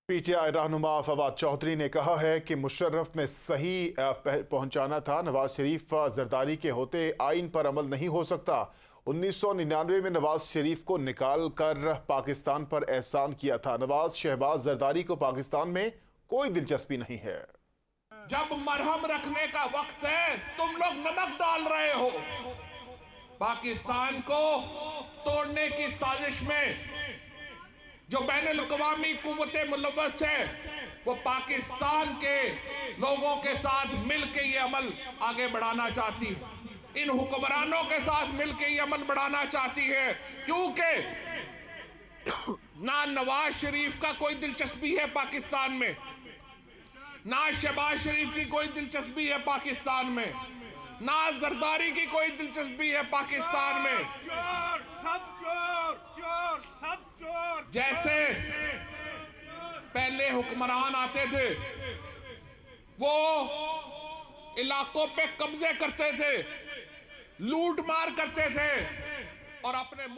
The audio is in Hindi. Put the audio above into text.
पीटीआई रहनुमा फवाद चौधरी ने कहा है कि मुशर्रफ में सही पहुंचाना था। नवाज शरीफ जरदारी के होते आइन पर अमल नहीं हो सकता। 1999 में नवाज शरीफ को निकाल कर पाकिस्तान पर एहसान किया था। नवाज शहबाज जरदारी को पाकिस्तान में कोई दिलचस्पी नहीं है। जब मरहम रखने का वक्त है तुम लोग नमक डाल रहे हो। पाकिस्तान को तोड़ने की साजिश में जो बैनुल-अक़वामी कुव्वते मुलव्वस है वो पाकिस्तान के लोगों के साथ मिलकर ये अमल आगे बढ़ाना चाहती है। इन हुक्मरानों के साथ मिलकर ये अमल बढ़ाना चाहती है, क्योंकि ना नवाज शरीफ का कोई दिलचस्पी है पाकिस्तान में, ना शहबाज शरीफ की कोई दिलचस्पी है पाकिस्तान में, ना जरदारी की कोई दिलचस्पी है पाकिस्तान में। चोर सब चोर, चोर सब चोर। जैसे पहले हुक्मरान आते थे वो इलाकों पे कब्जे करते थे, लूट मार करते थे और अपने मुल्क